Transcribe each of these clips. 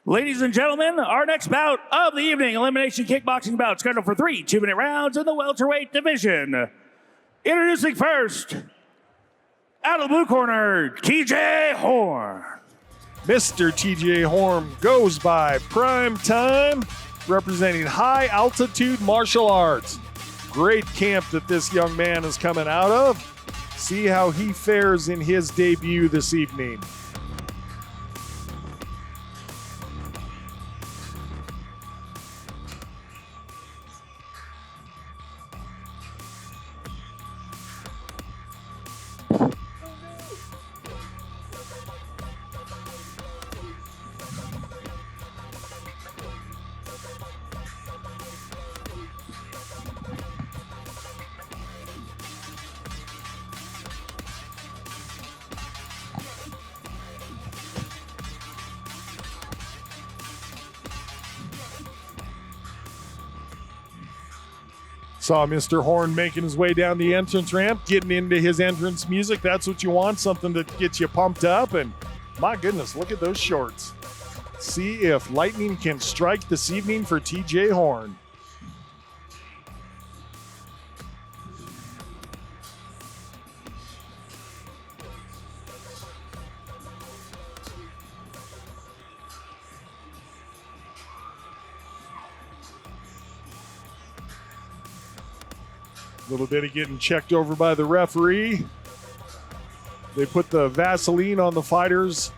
Ladies and gentlemen, our next bout of the evening, elimination kickboxing bout, scheduled for 3 2-minute rounds in the welterweight division. Introducing first, out of the blue corner, TJ Horn. Mr. TJ Horn goes by Prime Time, representing high altitude martial arts. Great camp that this young man is coming out of. See how he fares in his debut this evening. Saw Mr. Horn making his way down the entrance ramp, getting into his entrance music. That's what you want, something that gets you pumped up. And my goodness, look at those shorts. See if lightning can strike this evening for TJ Horn. A little bit of getting checked over by the referee. They put the Vaseline on the fighters,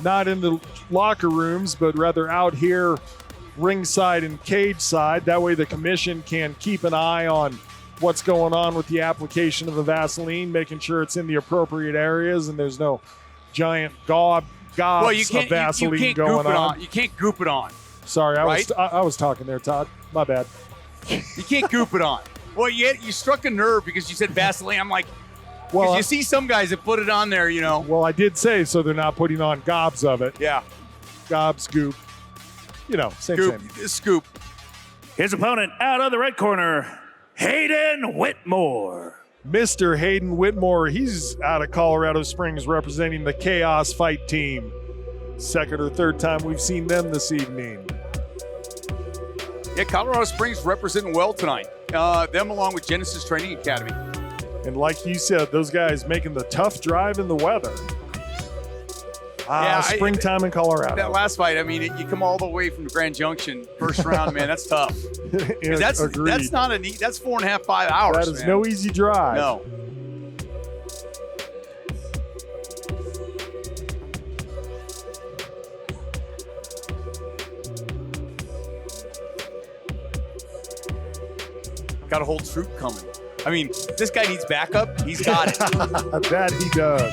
not in the locker rooms, but rather out here ringside and cage side. That way the commission can keep an eye on what's going on with the application of the Vaseline, making sure it's in the appropriate areas and there's no giant gobs of Vaseline going on. You can't goop it on. Sorry, I was talking there, Todd. My bad. You can't goop it on. Well, you struck a nerve because you said Vaseline. I'm like, well, you see some guys that put it on there, you know. Well, I did say so they're not putting on gobs of it. Yeah. Gob, scoop. You know, same. Scoop. His opponent out of the red corner, Hayden Whitmore. Mr. Hayden Whitmore, he's out of Colorado Springs representing the Chaos Fight Team. Second or third time we've seen them this evening. Yeah, Colorado Springs representing well tonight. Them along with Genesis Training Academy. And like you said, those guys making the tough drive in the weather. Springtime in Colorado. That last fight, I mean, you come all the way from Grand Junction, first round, man, that's tough. That's not that's 4.5, 5 hours. That is no easy drive. No. Got a whole troop coming. I mean, this guy needs backup. He's got it. That he does.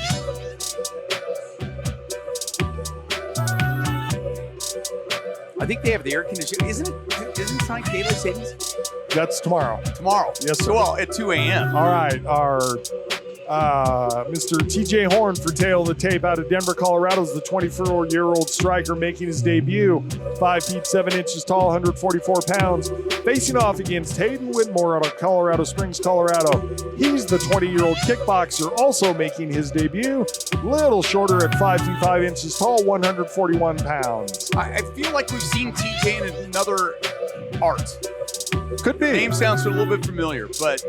I think they have the air conditioning. Isn't tonight daylight savings? That's tomorrow. Tomorrow. Yes, sir. Well, at 2 a.m. All right. Our Mr. TJ Horn for Tail of the Tape out of Denver, Colorado is the 24-year-old striker making his debut. 5 feet 7 inches tall, 144 pounds. Facing off against Hayden Whitmore out of Colorado Springs, Colorado. He's the 20-year-old kickboxer also making his debut. Little shorter at 5 feet 5 inches tall, 141 pounds. I feel like we've seen TJ in another art. Could be. Name sounds a little bit familiar, but...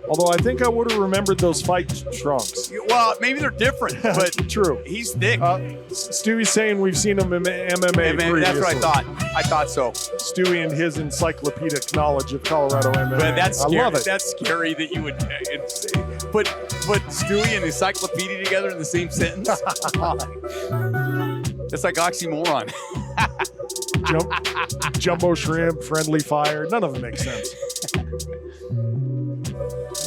Although I think I would have remembered those fight trunks. Well, maybe they're different, but true. He's thick. Stewie's saying we've seen him in MMA previously. That's what I thought. I thought so. Stewie and his encyclopedic knowledge of Colorado MMA. But that's scary. I love it. That's scary that you would put Stewie and encyclopedia together in the same sentence. It's like oxymoron. Jumbo shrimp, friendly fire. None of them make sense.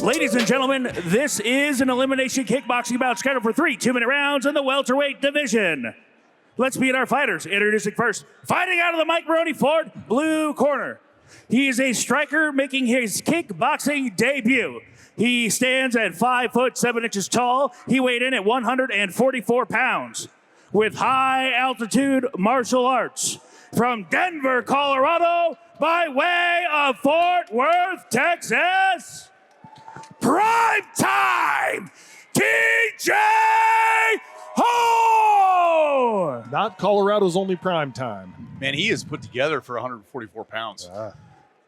Ladies and gentlemen, this is an elimination kickboxing bout scheduled for 3 2-minute rounds in the welterweight division. Let's meet our fighters. Introducing first, fighting out of the Mike Maroney Ford blue corner. He is a striker making his kickboxing debut. He stands at 5 foot 7 inches tall. He weighed in at 144 pounds. With high altitude martial arts. From Denver, Colorado, by way of Fort Worth, Texas, Prime Time, TJ Horn! Not Colorado's only prime time. Man, he is put together for 144 pounds.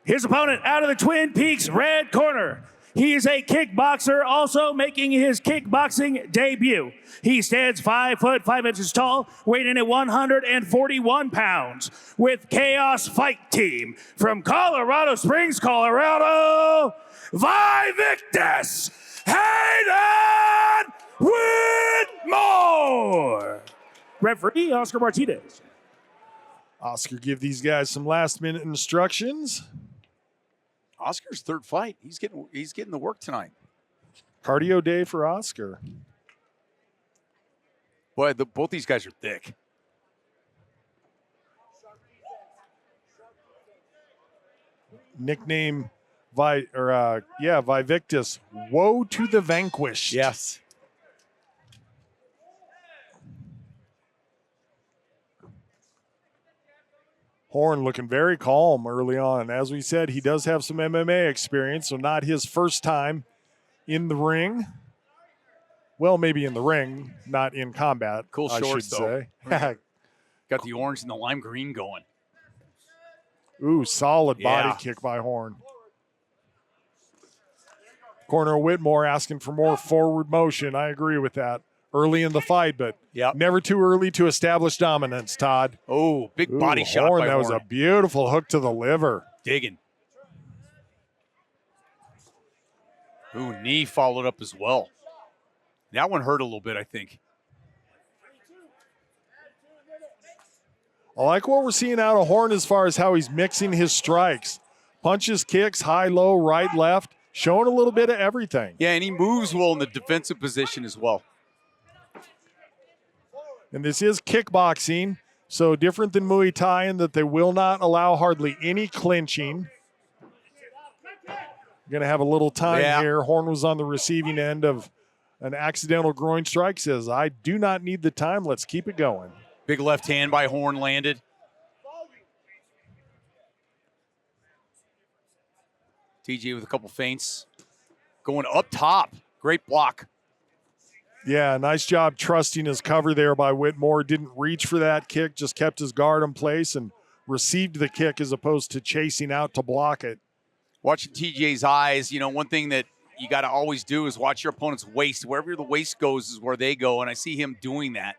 His opponent out of the Twin Peaks red corner. He is a kickboxer, also making his kickboxing debut. He stands 5 foot 5 inches tall, weighing in at 141 pounds, with Chaos Fight Team from Colorado Springs, Colorado, Vivictus Hayden Whitmore. Referee Oscar Martinez. Oscar give these guys some last-minute instructions. Oscar's third fight. He's getting the work tonight. Cardio day for Oscar. Boy, both these guys are thick. Nickname Vivictus. Woe to the vanquished. Yes. Horn looking very calm early on. As we said, he does have some MMA experience, so not his first time in the ring. Well, maybe in the ring, not in combat. Cool shorts, though. Got the orange and the lime green going. Ooh, solid body kick by Horn. Corner Whitmore asking for more forward motion. I agree with that. Early in the fight, but never too early to establish dominance, Todd. Oh, big body shot Horn. by That Horn. was a beautiful hook to the liver. Digging. Ooh, knee followed up as well. That one hurt a little bit, I think. I like what we're seeing out of Horn as far as how he's mixing his strikes. Punches, kicks, high, low, right, left, showing a little bit of everything. Yeah, and he moves well in the defensive position as well. And this is kickboxing, so different than Muay Thai in that they will not allow hardly any clinching. Going to have a little time here. Horn was on the receiving end of an accidental groin strike. Says, I do not need the time. Let's keep it going. Big left hand by Horn landed. TJ with a couple feints. Going up top. Great block. Yeah, nice job trusting his cover there by Whitmore. Didn't reach for that kick, just kept his guard in place and received the kick as opposed to chasing out to block it. Watching TJ's eyes, one thing that you got to always do is watch your opponent's waist. Wherever the waist goes is where they go, and I see him doing that.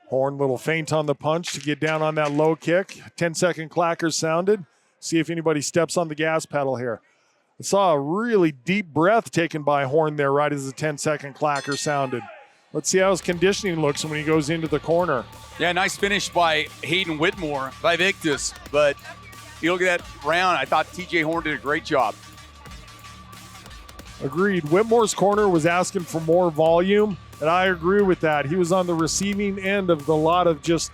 Horn, little feint on the punch to get down on that low kick. 10-second clacker sounded. See if anybody steps on the gas pedal here. I saw a really deep breath taken by Horn there right as the 10-second clacker sounded. Let's see how his conditioning looks when he goes into the corner. Yeah, nice finish by Hayden Whitmore, by Victus. But you look at that round, I thought TJ Horn did a great job. Agreed. Whitmore's corner was asking for more volume, and I agree with that. He was on the receiving end of a lot of just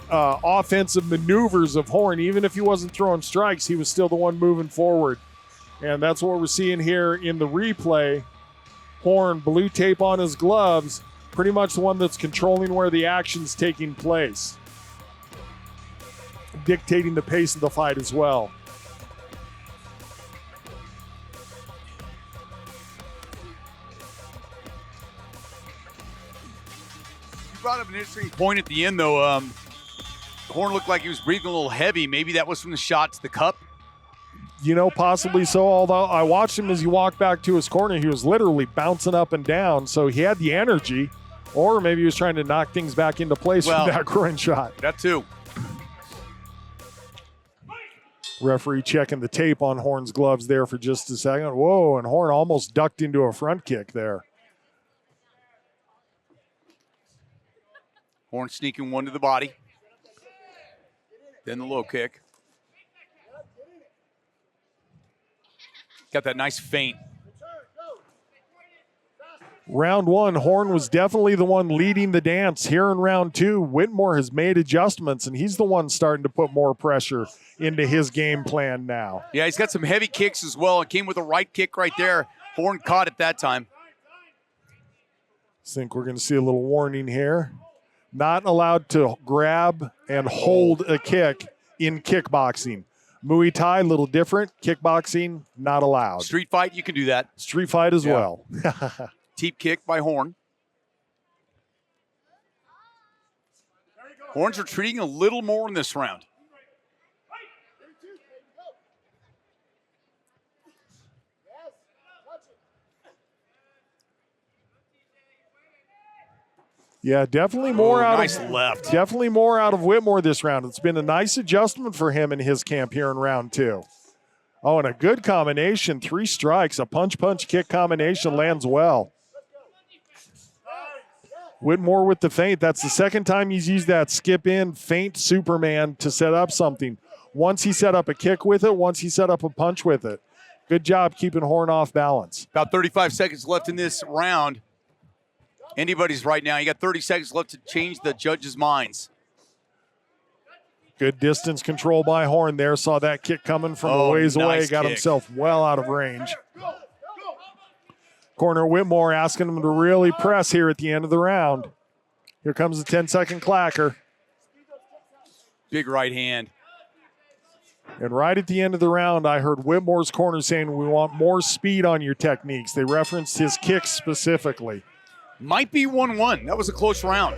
offensive maneuvers of Horn. Even if he wasn't throwing strikes, he was still the one moving forward. And that's what we're seeing here in the replay. Horn, blue tape on his gloves, pretty much the one that's controlling where the action's taking place. Dictating the pace of the fight as well. You brought up an interesting point at the end, though. Horn looked like he was breathing a little heavy. Maybe that was from the shot to the cup. Possibly so, although I watched him as he walked back to his corner. He was literally bouncing up and down, so he had the energy, or maybe he was trying to knock things back into place with that groin shot. That too. Referee checking the tape on Horn's gloves there for just a second. Whoa, and Horn almost ducked into a front kick there. Horn sneaking one to the body. Then the low kick. Got that nice feint. Round one, Horn was definitely the one leading the dance. Here in round two, Whitmore has made adjustments, and he's the one starting to put more pressure into his game plan now. Yeah, he's got some heavy kicks as well. It came with a right kick right there. Horn caught it that time. I think we're going to see a little warning here. Not allowed to grab and hold a kick in kickboxing. Muay Thai, a little different. Kickboxing, not allowed. Street fight, you can do that. Street fight as well. teep kick by Horn. Horn's retreating a little more in this round. Yeah, definitely more left. Definitely more out of Whitmore this round. It's been a nice adjustment for him in his camp here in round 2. Oh, and a good combination. 3 strikes, a punch kick combination lands well. Whitmore with the feint. That's the second time he's used that skip in feint Superman to set up something. Once he set up a kick with it, once he set up a punch with it. Good job keeping Horn off balance. About 35 seconds left in this round. Anybody's right now. You got 30 seconds left to change the judges' minds. Good distance control by Horn there. Saw that kick coming from a ways away. Got himself well out of range. Corner Whitmore asking him to really press here at the end of the round. Here comes the 10-second clacker. Big right hand. And right at the end of the round, I heard Whitmore's corner saying, we want more speed on your techniques. They referenced his kicks specifically. Might be 1-1. That was a close round.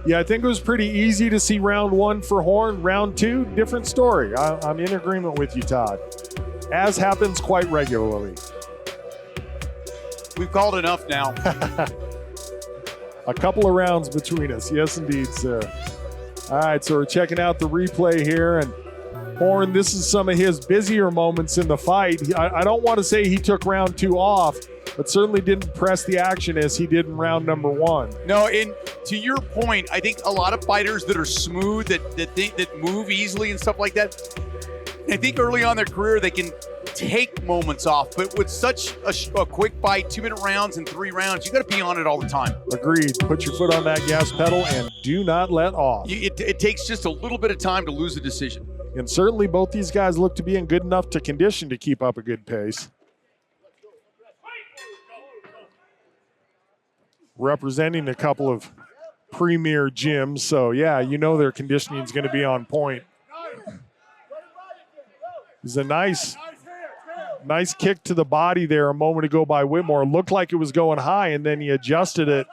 Yeah, I think it was pretty easy to see round 1 for Horn. Round 2, different story. I'm in agreement with you, Todd. As happens quite regularly. We've called enough now. A couple of rounds between us. Yes, indeed, sir. All right, so we're checking out the replay here. And Horn, this is some of his busier moments in the fight. I don't want to say he took round 2 off, but certainly didn't press the action as he did in round number 1. No, and to your point, I think a lot of fighters that are smooth, that move easily and stuff like that, I think early on in their career they can take moments off. But with such a quick fight, 2-minute rounds and 3 rounds, you got to be on it all the time. Agreed. Put your foot on that gas pedal and do not let off. It takes just a little bit of time to lose a decision. And certainly both these guys look to be in good enough to condition to keep up a good pace. Representing a couple of premier gyms, so yeah, you know their conditioning is going to be on point. It's a nice kick to the body there a moment ago by Whitmore. Looked like it was going high, and then he adjusted it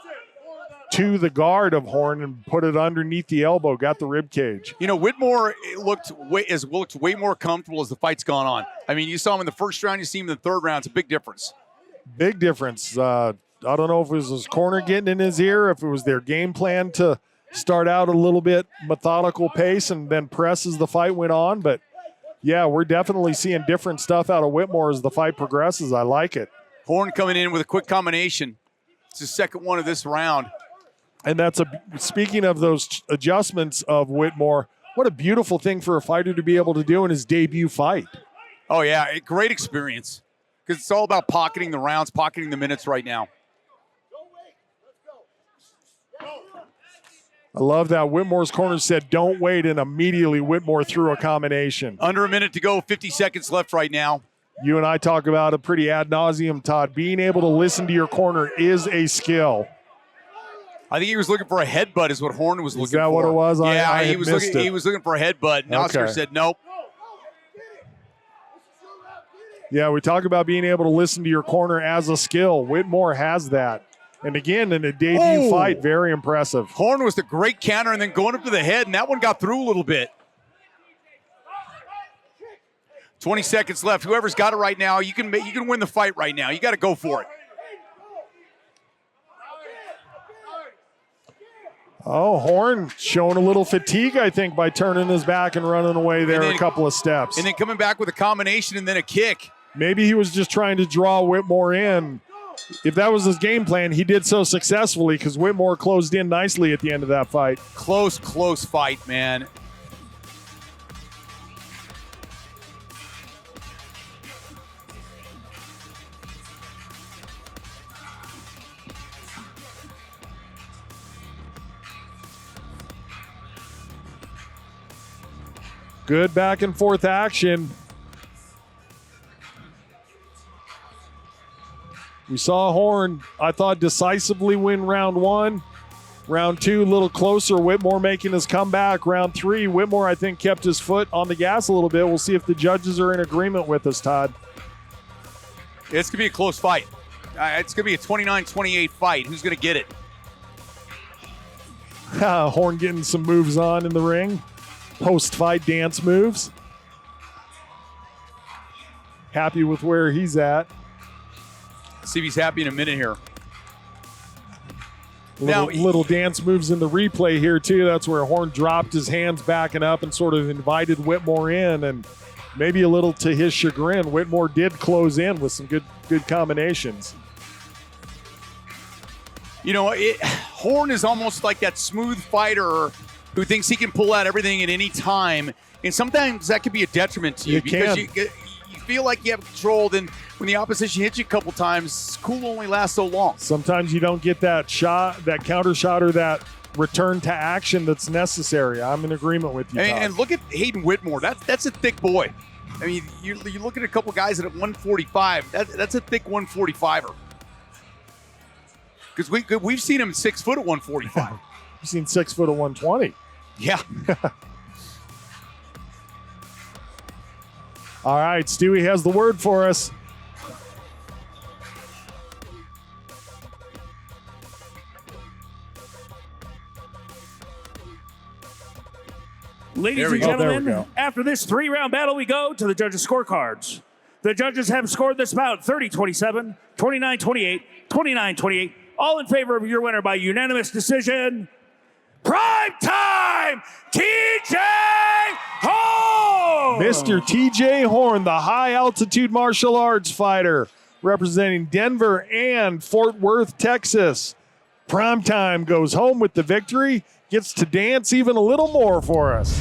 to the guard of Horn and put it underneath the elbow, got the rib cage. You know, Whitmore looked way more comfortable as the fight's gone on. I mean, you saw him in the first round, you see him in the third round. It's a big difference. Big difference. I don't know if it was his corner getting in his ear, if it was their game plan to start out a little bit methodical pace and then press as the fight went on. But, yeah, we're definitely seeing different stuff out of Whitmore as the fight progresses. I like it. Horn coming in with a quick combination. It's the second one of this round. And speaking of those adjustments of Whitmore, what a beautiful thing for a fighter to be able to do in his debut fight. Oh, yeah, a great experience because it's all about pocketing the rounds, pocketing the minutes right now. I love that Whitmore's corner said, don't wait, and immediately Whitmore threw a combination. Under a minute to go, 50 seconds left right now. You and I talk about it pretty ad nauseum, Todd. Being able to listen to your corner is a skill. I think he was looking for a headbutt is what Horn was looking for. Is that what it was? Yeah, he was looking for a headbutt, and Oscar said nope. Yeah, we talk about being able to listen to your corner as a skill. Whitmore has that. And again, in a debut fight, very impressive. Horn was the great counter and then going up to the head, and that one got through a little bit. 20 seconds left. Whoever's got it right now, you can win the fight right now. You got to go for it. Oh, Horn showing a little fatigue, I think, by turning his back and running away there a couple of steps. And then coming back with a combination and then a kick. Maybe he was just trying to draw Whitmore in. If that was his game plan, he did so successfully because Whitmore closed in nicely at the end of that fight. Close fight, man. Good back and forth action. We saw Horn, I thought, decisively win round 1. Round 2, a little closer. Whitmore making his comeback. Round 3, Whitmore, I think, kept his foot on the gas a little bit. We'll see if the judges are in agreement with us, Todd. It's going to be a close fight. It's going to be a 29-28 fight. Who's going to get it? Horn getting some moves on in the ring. Post-fight dance moves. Happy with where he's at. See if he's happy in a minute here. Little dance moves in the replay here, too. That's where Horn dropped his hands backing up and sort of invited Whitmore in. And maybe a little to his chagrin, Whitmore did close in with some good combinations. You know, Horn is almost like that smooth fighter who thinks he can pull out everything at any time. And sometimes that can be a detriment to you because you feel like you have control. Then when the opposition hits you a couple times, cool only lasts so long. Sometimes you don't get that shot, that counter shot, or that return to action that's necessary. I'm in agreement with you, and look at Hayden Whitmore. That's a thick boy. I mean, you look at a couple guys at 145. That's a thick 145er. Because we've seen him 6 foot at 145. You've seen 6 foot at 120. Yeah. All right, Stewie has the word for us. Ladies and gentlemen, after this 3-round battle, we go to the judges' scorecards. The judges have scored this bout 30-27, 29-28, 29-28, all in favor of your winner by unanimous decision. Prime time, TJ Horn! Mr. TJ Horn, the high-altitude martial arts fighter, representing Denver and Fort Worth, Texas. Primetime goes home with the victory, gets to dance even a little more for us.